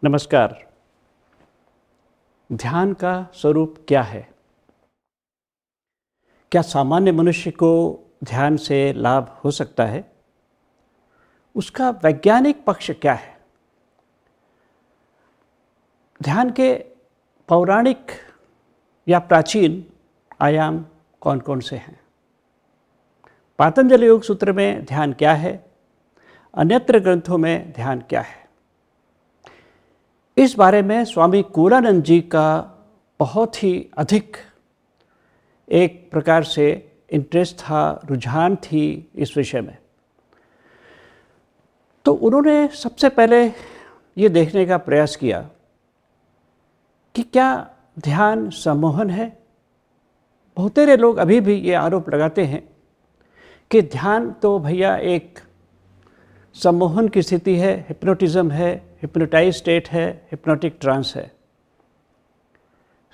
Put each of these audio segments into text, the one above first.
नमस्कार। ध्यान का स्वरूप क्या है? क्या सामान्य मनुष्य को ध्यान से लाभ हो सकता है? उसका वैज्ञानिक पक्ष क्या है? ध्यान के पौराणिक या प्राचीन आयाम कौन कौन से हैं? पातंजलि योग सूत्र में ध्यान क्या है? अन्यत्र ग्रंथों में ध्यान क्या है? इस बारे में स्वामी कूलानंद जी का बहुत ही अधिक एक प्रकार से इंटरेस्ट था, रुझान थी इस विषय में। तो उन्होंने सबसे पहले ये देखने का प्रयास किया कि क्या ध्यान सम्मोहन है। बहुतेरे लोग अभी भी ये आरोप लगाते हैं कि ध्यान तो भैया एक सम्मोहन की स्थिति है, हिप्नोटिज्म है, हिप्नोटाइज स्टेट है, हिप्नोटिक ट्रांस है।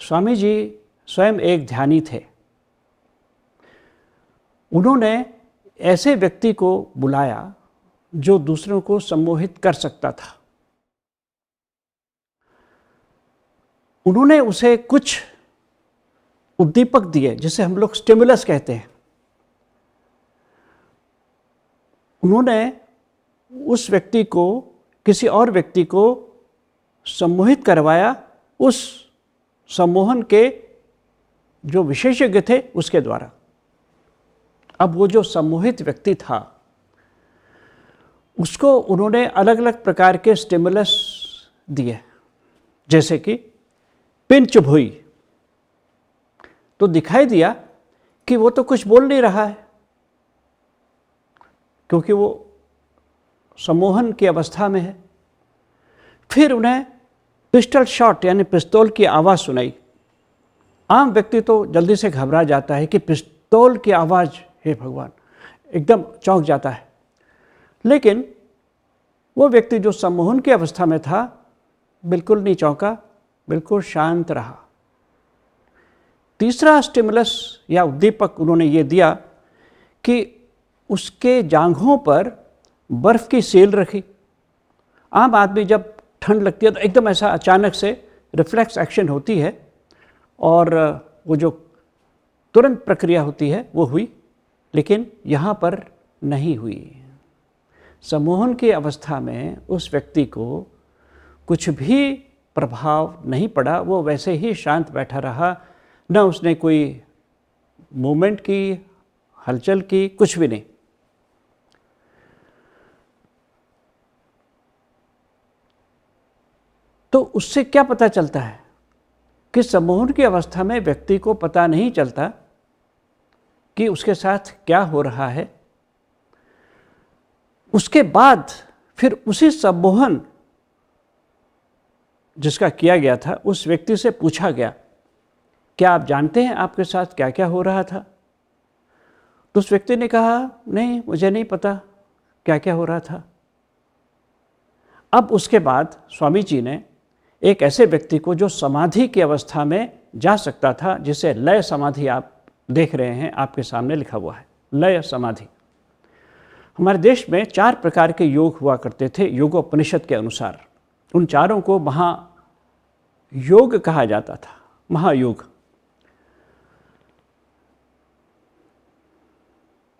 स्वामी जी स्वयं एक ध्यानी थे। उन्होंने ऐसे व्यक्ति को बुलाया जो दूसरों को सम्मोहित कर सकता था। उन्होंने उसे कुछ उद्दीपक दिए जिसे हम लोग स्टिमुलस कहते हैं। उन्होंने उस व्यक्ति को, किसी और व्यक्ति को सम्मोहित करवाया उस सम्मोहन के जो विशेषज्ञ थे उसके द्वारा। अब वो जो सम्मोहित व्यक्ति था उसको उन्होंने अलग अलग प्रकार के स्टिमुलस दिए, जैसे कि पिन चुभुई। तो दिखाई दिया कि वो तो कुछ बोल नहीं रहा है क्योंकि वो सम्मोहन की अवस्था में है। फिर उन्हें पिस्टल शॉट यानी पिस्तौल की आवाज़ सुनाई। आम व्यक्ति तो जल्दी से घबरा जाता है कि पिस्तौल की आवाज़, हे भगवान, एकदम चौंक जाता है। लेकिन वो व्यक्ति जो सम्मोहन की अवस्था में था बिल्कुल नहीं चौंका, बिल्कुल शांत रहा। तीसरा स्टिमुलस या उद्दीपक उन्होंने ये दिया कि उसके जांघों पर बर्फ़ की सील रखी। आम आदमी जब ठंड लगती है तो एकदम ऐसा अचानक से रिफ्लेक्स एक्शन होती है और वो जो तुरंत प्रक्रिया होती है वो हुई, लेकिन यहाँ पर नहीं हुई। सम्मोहन की अवस्था में उस व्यक्ति को कुछ भी प्रभाव नहीं पड़ा। वो वैसे ही शांत बैठा रहा, न उसने कोई मूवमेंट की, हलचल की, कुछ भी नहीं। तो उससे क्या पता चलता है कि सम्मोहन की अवस्था में व्यक्ति को पता नहीं चलता कि उसके साथ क्या हो रहा है। उसके बाद फिर उसी सम्मोहन जिसका किया गया था उस व्यक्ति से पूछा गया, क्या आप जानते हैं आपके साथ क्या क्या हो रहा था? तो उस व्यक्ति ने कहा, नहीं, मुझे नहीं पता क्या क्या हो रहा था। अब उसके बाद स्वामी जी ने एक ऐसे व्यक्ति को जो समाधि की अवस्था में जा सकता था, जिसे लय समाधि आप देख रहे हैं, आपके सामने लिखा हुआ है, लय समाधि। हमारे देश में 4 प्रकार के योग हुआ करते थे योगोपनिषद के अनुसार। उन चारों को महायोग कहा जाता था, महायोग।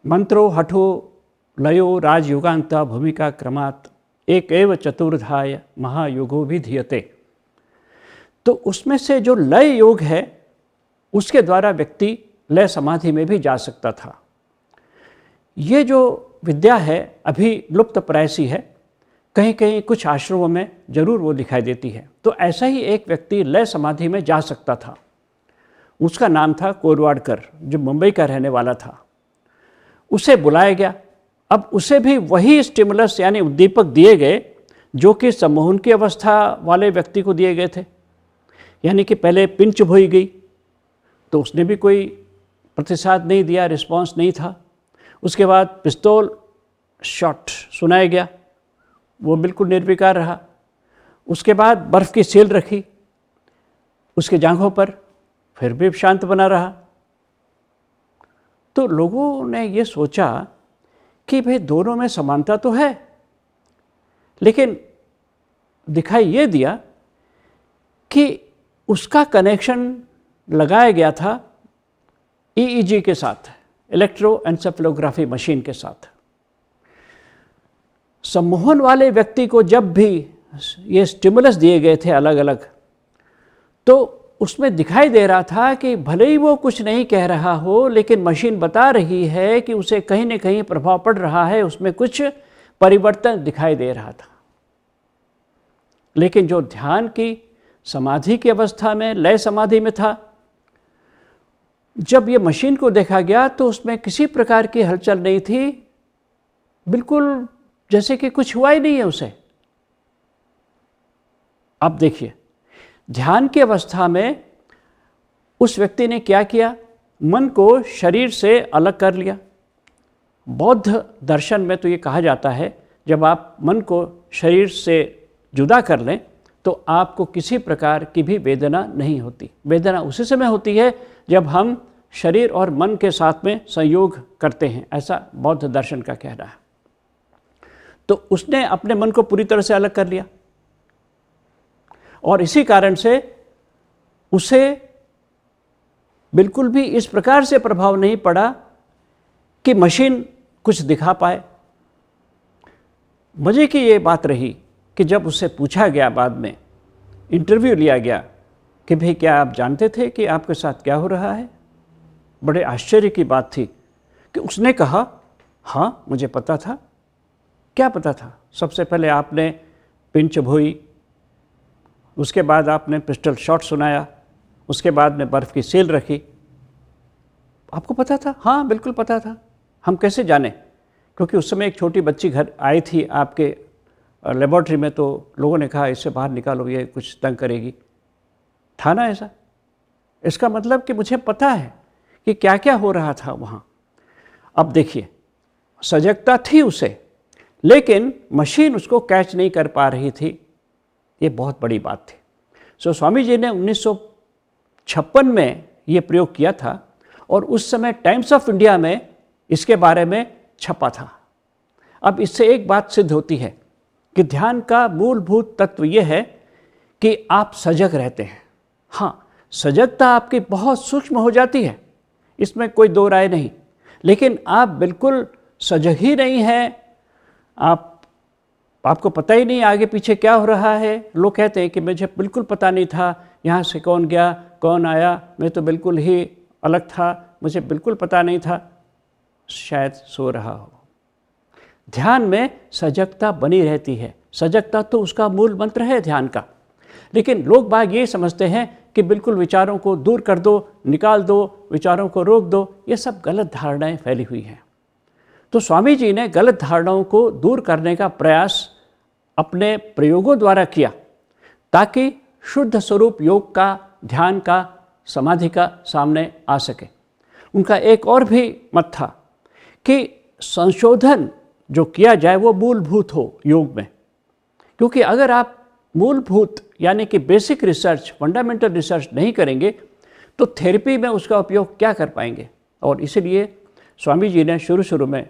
मंत्रो हठो लयो राजयोगांता भूमिका क्रमात् एक एव चतुर्धाय महायोगो विधीयते। तो उसमें से जो लय योग है उसके द्वारा व्यक्ति लय समाधि में भी जा सकता था। ये जो विद्या है अभी लुप्त प्राय सी है, कहीं कहीं कुछ आश्रमों में जरूर वो दिखाई देती है। तो ऐसा ही एक व्यक्ति लय समाधि में जा सकता था। उसका नाम था कोरवाडकर, जो मुंबई का रहने वाला था। उसे बुलाया गया। अब उसे भी वही स्टिमुलस यानी उद्दीपक दिए गए जो कि सम्मोहन की अवस्था वाले व्यक्ति को दिए गए थे। यानी कि पहले पिन चुभोई गई तो उसने भी कोई प्रतिसाद नहीं दिया, रिस्पांस नहीं था। उसके बाद पिस्तौल शॉट सुनाया गया, वो बिल्कुल निर्विकार रहा। उसके बाद बर्फ़ की सील रखी उसके जांघों पर, फिर भी शांत बना रहा। तो लोगों ने ये सोचा कि भाई दोनों में समानता तो है, लेकिन दिखाई ये दिया कि उसका कनेक्शन लगाया गया था ईईजी के साथ, इलेक्ट्रोएन्सेफेलोग्राफी मशीन के साथ। सम्मोहन वाले व्यक्ति को जब भी ये स्टिमुलस दिए गए थे अलग अलग, तो उसमें दिखाई दे रहा था कि भले ही वो कुछ नहीं कह रहा हो, लेकिन मशीन बता रही है कि उसे कहीं न कहीं प्रभाव पड़ रहा है, उसमें कुछ परिवर्तन दिखाई दे रहा था। लेकिन जो ध्यान की समाधि की अवस्था में, लय समाधि में था, जब ये मशीन को देखा गया तो उसमें किसी प्रकार की हलचल नहीं थी, बिल्कुल जैसे कि कुछ हुआ ही नहीं है उसे। अब देखिए, ध्यान की अवस्था में उस व्यक्ति ने क्या किया, मन को शरीर से अलग कर लिया। बौद्ध दर्शन में तो ये कहा जाता है, जब आप मन को शरीर से जुदा कर लें तो आपको किसी प्रकार की भी वेदना नहीं होती। वेदना उसी समय होती है जब हम शरीर और मन के साथ में संयोग करते हैं, ऐसा बौद्ध दर्शन का कहना है। तो उसने अपने मन को पूरी तरह से अलग कर लिया और इसी कारण से उसे बिल्कुल भी इस प्रकार से प्रभाव नहीं पड़ा कि मशीन कुछ दिखा पाए। मजे की ये बात रही कि जब उससे पूछा गया, बाद में इंटरव्यू लिया गया कि भाई क्या आप जानते थे कि आपके साथ क्या हो रहा है। बड़े आश्चर्य की बात थी कि उसने कहा, हाँ मुझे पता था। क्या पता था? सबसे पहले आपने पिन चबोई, उसके बाद आपने पिस्टल शॉट सुनाया, उसके बाद में बर्फ़ की सील रखी। आपको पता था? हाँ बिल्कुल पता था। हम कैसे जाने? क्योंकि उस समय एक छोटी बच्ची घर आई थी आपके लेबॉर्ट्री में, तो लोगों ने कहा इससे बाहर निकालो, ये कुछ तंग करेगी। था ना ऐसा? इसका मतलब कि मुझे पता है कि क्या क्या हो रहा था वहाँ। अब देखिए, सजगता थी उसे, लेकिन मशीन उसको कैच नहीं कर पा रही थी। ये बहुत बड़ी बात थी। सो स्वामी जी ने 1956 में ये प्रयोग किया था और उस समय टाइम्स ऑफ इंडिया में इसके बारे में छपा था। अब इससे एक बात सिद्ध होती है कि ध्यान का मूलभूत तत्व ये है कि आप सजग रहते हैं। हाँ, सजगता आपकी बहुत सूक्ष्म हो जाती है, इसमें कोई दो राय नहीं, लेकिन आप बिल्कुल सजग ही नहीं हैं। आपको पता ही नहीं आगे पीछे क्या हो रहा है। लोग कहते हैं कि मुझे बिल्कुल पता नहीं था यहाँ से कौन गया कौन आया, मैं तो बिल्कुल ही अलग था, मुझे बिल्कुल पता नहीं था। शायद सो रहा हो। ध्यान में सजगता बनी रहती है। सजगता तो उसका मूल मंत्र है ध्यान का। लेकिन लोग बाग ये समझते हैं कि बिल्कुल विचारों को दूर कर दो, निकाल दो, विचारों को रोक दो। ये सब गलत धारणाएं फैली हुई हैं। तो स्वामी जी ने गलत धारणाओं को दूर करने का प्रयास अपने प्रयोगों द्वारा किया, ताकि शुद्ध स्वरूप योग का, ध्यान का, समाधि का सामने आ सके। उनका एक और भी मत था कि संशोधन जो किया जाए वो मूलभूत हो योग में, क्योंकि अगर आप मूलभूत यानी कि बेसिक रिसर्च, फंडामेंटल रिसर्च नहीं करेंगे तो थेरेपी में उसका उपयोग क्या कर पाएंगे। और इसीलिए स्वामी जी ने शुरू में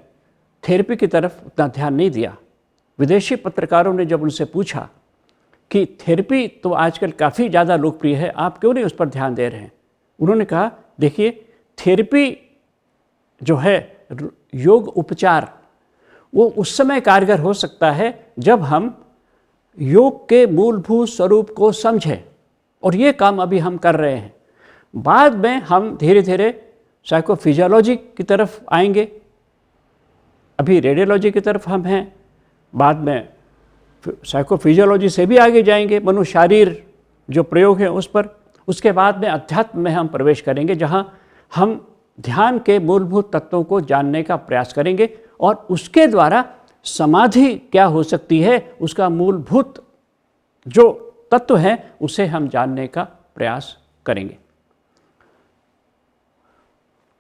थेरेपी की तरफ उतना ध्यान नहीं दिया। विदेशी पत्रकारों ने जब उनसे पूछा कि थेरेपी तो आजकल काफ़ी ज़्यादा लोकप्रिय है, आप क्यों नहीं उस पर ध्यान दे रहे हैं, उन्होंने कहा देखिए, थेरेपी जो है, योग उपचार, वो उस समय कारगर हो सकता है जब हम योग के मूलभूत स्वरूप को समझें, और ये काम अभी हम कर रहे हैं। बाद में हम धीरे धीरे साइकोफिजियोलॉजी की तरफ आएंगे। अभी रेडियोलॉजी की तरफ हम हैं, बाद में साइकोफिजियोलॉजी से भी आगे जाएंगे, मनुशारीर जो प्रयोग है उस पर। उसके बाद में अध्यात्म में हम प्रवेश करेंगे, जहाँ हम ध्यान के मूलभूत तत्वों को जानने का प्रयास करेंगे और उसके द्वारा समाधि क्या हो सकती है, उसका मूलभूत जो तत्व है उसे हम जानने का प्रयास करेंगे।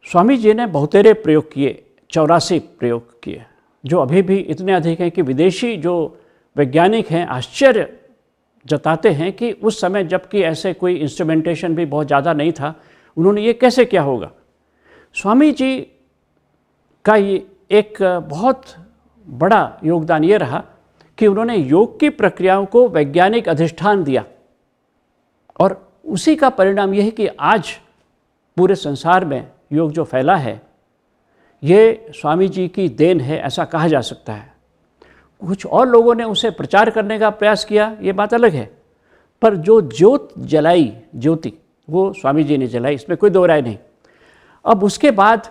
स्वामी जी ने बहुतेरे प्रयोग किए, 84 प्रयोग किए, जो अभी भी इतने अधिक हैं कि विदेशी जो वैज्ञानिक हैं आश्चर्य जताते हैं कि उस समय जबकि ऐसे कोई इंस्ट्रूमेंटेशन भी बहुत ज़्यादा नहीं था, उन्होंने ये कैसे किया होगा। स्वामी जी का ये एक बहुत बड़ा योगदान ये रहा कि उन्होंने योग की प्रक्रियाओं को वैज्ञानिक अधिष्ठान दिया, और उसी का परिणाम यह है कि आज पूरे संसार में योग जो फैला है ये स्वामी जी की देन है, ऐसा कहा जा सकता है। कुछ और लोगों ने उसे प्रचार करने का प्रयास किया, ये बात अलग है, पर जो ज्योत जलाई, ज्योति, वो स्वामी जी ने जलाई, इसमें कोई दो राय नहीं। अब उसके बाद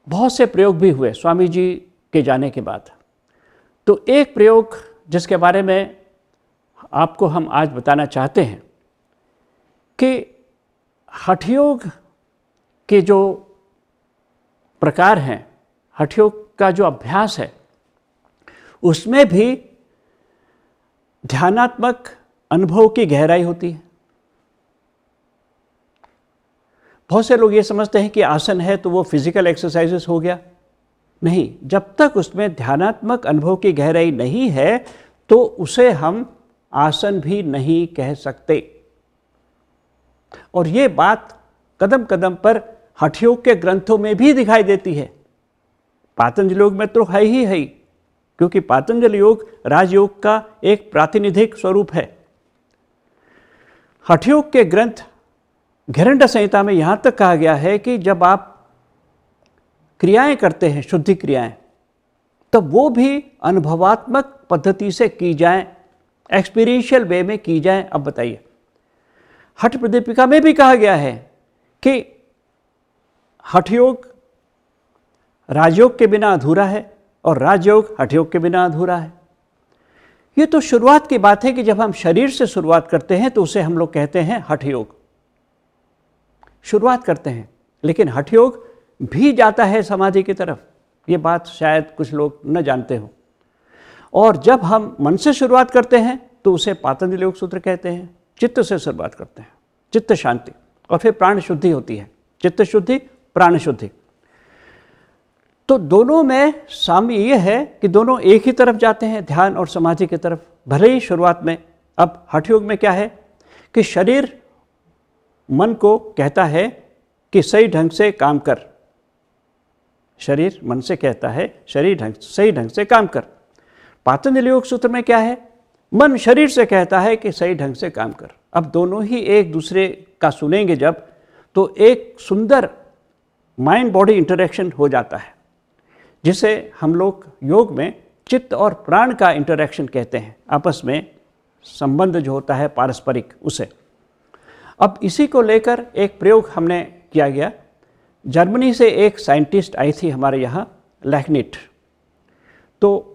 बहुत से प्रयोग भी हुए स्वामी जी के जाने के बाद। तो एक प्रयोग जिसके बारे में आपको हम आज बताना चाहते हैं कि हठयोग के जो प्रकार हैं, हठयोग का जो अभ्यास है, उसमें भी ध्यानात्मक अनुभव की गहराई होती है। बहुत से लोग ये समझते हैं कि आसन है तो वो फिजिकल एक्सरसाइजेस हो गया। नहीं, जब तक उसमें ध्यानात्मक अनुभव की गहराई नहीं है तो उसे हम आसन भी नहीं कह सकते। और ये बात कदम कदम पर हठयोग के ग्रंथों में भी दिखाई देती है। पातंजलि योग में तो है ही, क्योंकि पातंजलि योग राजयोग का एक प्रातिनिधिक स्वरूप है। हठयोग के ग्रंथ घैरण्ड संहिता में यहाँ तक कहा गया है कि जब आप क्रियाएं करते हैं, शुद्धि क्रियाएं, तब वो भी अनुभवात्मक पद्धति से की जाएं, एक्सपीरियंशियल वे में की जाएं। अब बताइए, हठ प्रदीपिका में भी कहा गया है कि हठयोग राजयोग के बिना अधूरा है और राजयोग हठयोग के बिना अधूरा है। ये तो शुरुआत की बात है कि जब हम शरीर से शुरुआत करते हैं तो उसे हम लोग कहते हैं हठयोग, शुरुआत करते हैं। लेकिन हठयोग भी जाता है समाधि की तरफ, ये बात शायद कुछ लोग न जानते हो। और जब हम मन से शुरुआत करते हैं तो उसे पातंजलि योग सूत्र कहते हैं। चित्त से शुरुआत करते हैं, चित्त शांति, और फिर प्राण शुद्धि होती है, चित्त शुद्धि, प्राण शुद्धि। तो दोनों में साम्य ये है कि दोनों एक ही तरफ जाते हैं, ध्यान और समाधि की तरफ, भले ही शुरुआत में। अब हठयोग में क्या है कि शरीर मन को कहता है कि सही ढंग से काम कर, शरीर मन से कहता है सही ढंग से काम कर। पातंजलि योग सूत्र में क्या है, मन शरीर से कहता है कि सही ढंग से काम कर। अब दोनों ही एक दूसरे का सुनेंगे जब, तो एक सुंदर माइंड बॉडी इंटरेक्शन हो जाता है, जिसे हम लोग योग में चित्त और प्राण का इंटरेक्शन कहते हैं, आपस में संबंध जो होता है पारस्परिक, उसे। अब इसी को लेकर एक प्रयोग हमने किया गया। जर्मनी से एक साइंटिस्ट आई थी हमारे यहाँ, लेखनिट। तो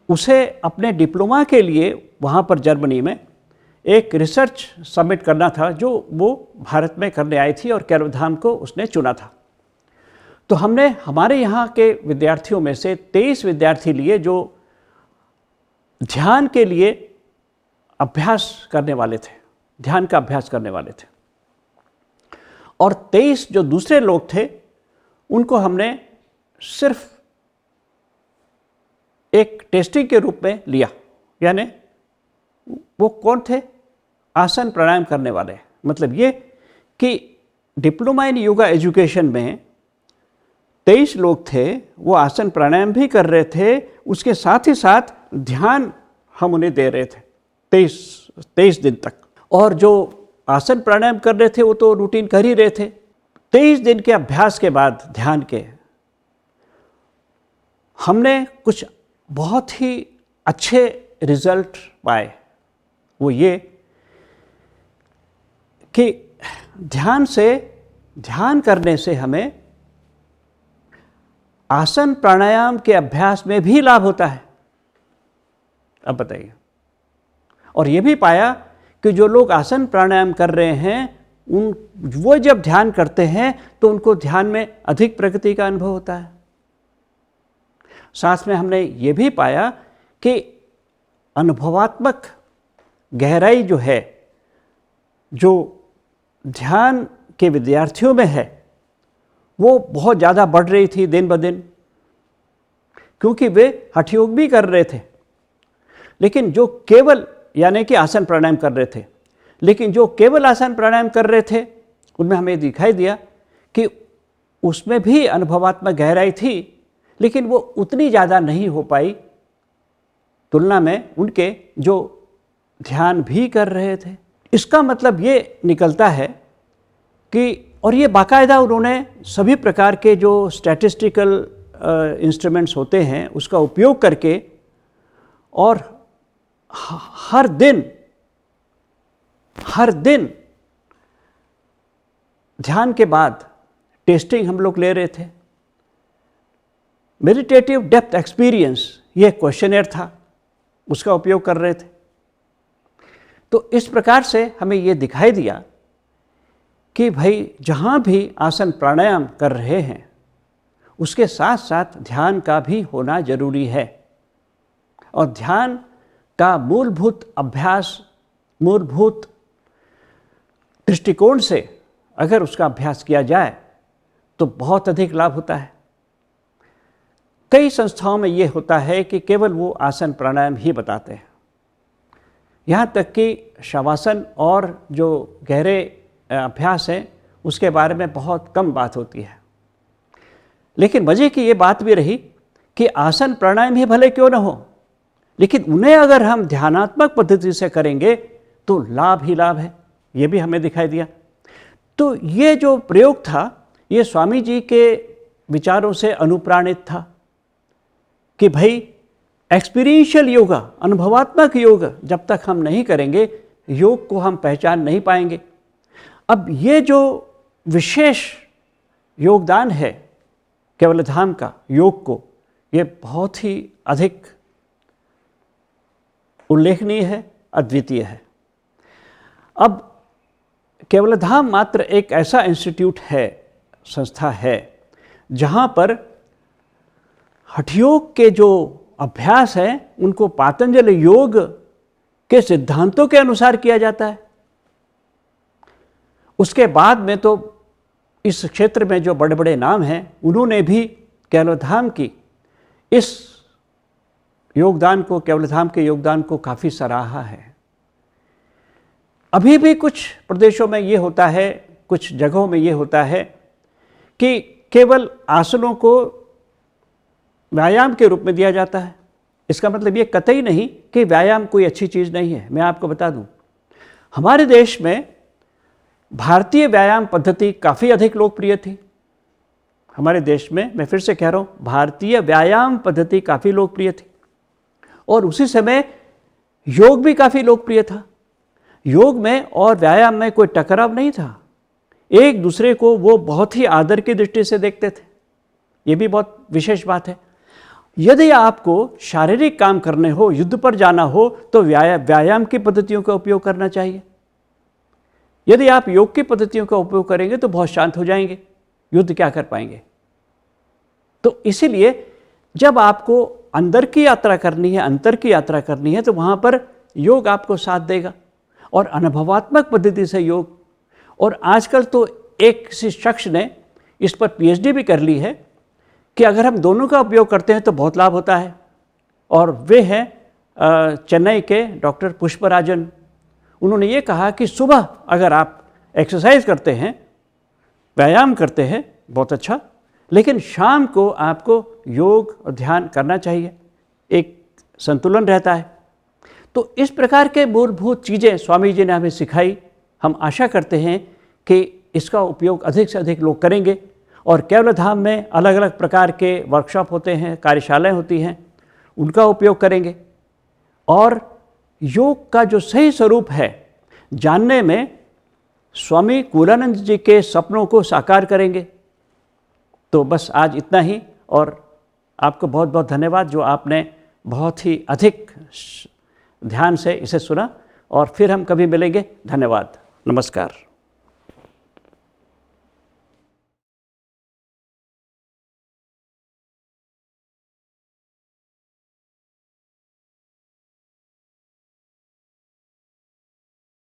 उसे अपने डिप्लोमा के लिए वहाँ पर जर्मनी में एक रिसर्च सबमिट करना था, जो वो भारत में करने आई थी, और कैरवधाम को उसने चुना था। तो हमने हमारे यहाँ के विद्यार्थियों में से 23 विद्यार्थी लिए जो ध्यान के लिए अभ्यास करने वाले थे, ध्यान का अभ्यास करने वाले थे। और 23 जो दूसरे लोग थे उनको हमने सिर्फ एक टेस्टिंग के रूप में लिया। यानी वो कौन थे, आसन प्राणायाम करने वाले। मतलब ये कि डिप्लोमा इन योगा एजुकेशन में 23 लोग थे, वो आसन प्राणायाम भी कर रहे थे, उसके साथ ही साथ ध्यान हम उन्हें दे रहे थे 23 दिन तक। और जो आसन प्राणायाम कर रहे थे वो तो रूटीन कर ही रहे थे। 23 दिन के अभ्यास के बाद ध्यान के हमने कुछ बहुत ही अच्छे रिजल्ट पाए। वो ये कि ध्यान करने से हमें आसन प्राणायाम के अभ्यास में भी लाभ होता है। अब बताइए। और ये भी पाया कि जो लोग आसन प्राणायाम कर रहे हैं वो जब ध्यान करते हैं तो उनको ध्यान में अधिक प्रगति का अनुभव होता है। साथ में हमने ये भी पाया कि अनुभवात्मक गहराई जो है, जो ध्यान के विद्यार्थियों में है, वो बहुत ज़्यादा बढ़ रही थी दिन ब दिन, क्योंकि वे हठयोग भी कर रहे थे, लेकिन जो केवल यानी कि आसन प्राणायाम कर रहे थे, लेकिन जो केवल आसन प्राणायाम कर रहे थे उनमें हमें दिखाई दिया कि उसमें भी अनुभवात्मक गहराई थी, लेकिन वो उतनी ज़्यादा नहीं हो पाई तुलना में उनके जो ध्यान भी कर रहे थे। इसका मतलब ये निकलता है कि, और ये बाकायदा उन्होंने सभी प्रकार के जो स्टैटिस्टिकल इंस्ट्रूमेंट्स होते हैं उसका उपयोग करके, और हर दिन ध्यान के बाद टेस्टिंग हम लोग ले रहे थे। मेडिटेटिव डेप्थ एक्सपीरियंस ये क्वेश्चनर था, उसका उपयोग कर रहे थे। तो इस प्रकार से हमें ये दिखाई दिया कि भाई जहाँ भी आसन प्राणायाम कर रहे हैं उसके साथ साथ ध्यान का भी होना जरूरी है। और ध्यान का मूलभूत अभ्यास, मूलभूत दृष्टिकोण से अगर उसका अभ्यास किया जाए तो बहुत अधिक लाभ होता है। कई संस्थाओं में ये होता है कि केवल वो आसन प्राणायाम ही बताते हैं, यहाँ तक कि शवासन और जो गहरे अभ्यास हैं उसके बारे में बहुत कम बात होती है। लेकिन मज़े की ये बात भी रही कि आसन प्राणायाम ही भले क्यों न हो, लेकिन उन्हें अगर हम ध्यानात्मक पद्धति से करेंगे तो लाभ ही लाभ है, ये भी हमें दिखाई दिया। तो ये जो प्रयोग था ये स्वामी जी के विचारों से अनुप्राणित था कि भाई एक्सपीरियंशियल योगा, अनुभवात्मक योग जब तक हम नहीं करेंगे योग को हम पहचान नहीं पाएंगे। अब ये जो विशेष योगदान है केवलधाम का योग को, ये बहुत ही अधिक उल्लेखनीय है, अद्वितीय है। अब केवलधाम मात्र एक ऐसा इंस्टीट्यूट है, संस्था है, जहाँ पर हठयोग के जो अभ्यास हैं उनको पातंजलि योग के सिद्धांतों के अनुसार किया जाता है। उसके बाद में तो इस क्षेत्र में जो बड़े बड़े नाम हैं उन्होंने भी केवलधाम की इस योगदान को, केवलधाम के योगदान को काफ़ी सराहा है। अभी भी कुछ प्रदेशों में ये होता है, कुछ जगहों में ये होता है कि केवल आसनों को व्यायाम के रूप में दिया जाता है। इसका मतलब ये कतई नहीं कि व्यायाम कोई अच्छी चीज़ नहीं है। मैं आपको बता दूं, हमारे देश में भारतीय व्यायाम पद्धति काफ़ी अधिक लोकप्रिय थी। हमारे देश में, मैं फिर से कह रहा हूँ, भारतीय व्यायाम पद्धति काफ़ी लोकप्रिय थी और उसी समय योग भी काफ़ी लोकप्रिय था। योग में और व्यायाम में कोई टकराव नहीं था, एक दूसरे को वो बहुत ही आदर की दृष्टि से देखते थे। ये भी बहुत विशेष बात है। यदि आपको शारीरिक काम करने हो, युद्ध पर जाना हो, तो व्यायाम की पद्धतियों का उपयोग करना चाहिए। यदि आप योग की पद्धतियों का उपयोग करेंगे तो बहुत शांत हो जाएंगे, युद्ध क्या कर पाएंगे। तो इसीलिए जब आपको अंदर की यात्रा करनी है, अंतर की यात्रा करनी है, तो वहाँ पर योग आपको साथ देगा और अनुभवात्मक पद्धति से योग। और आजकल तो एक किसी शख्स ने इस पर पीएचडी भी कर ली है कि अगर हम दोनों का उपयोग करते हैं तो बहुत लाभ होता है। और वे हैं चेन्नई के डॉक्टर पुष्पराजन। उन्होंने ये कहा कि सुबह अगर आप एक्सरसाइज करते हैं, व्यायाम करते हैं, बहुत अच्छा, लेकिन शाम को आपको योग और ध्यान करना चाहिए, एक संतुलन रहता है। तो इस प्रकार के मूलभूत चीज़ें स्वामी जी ने हमें सिखाई। हम आशा करते हैं कि इसका उपयोग अधिक से अधिक लोग करेंगे। और केवलधाम में अलग अलग प्रकार के वर्कशॉप होते हैं, कार्यशालाएं होती हैं, उनका उपयोग करेंगे और योग का जो सही स्वरूप है जानने में स्वामी कुलानंद जी के सपनों को साकार करेंगे। तो बस आज इतना ही, और आपको बहुत बहुत धन्यवाद जो आपने बहुत ही अधिक ध्यान से इसे सुना। और फिर हम कभी मिलेंगे। धन्यवाद, नमस्कार।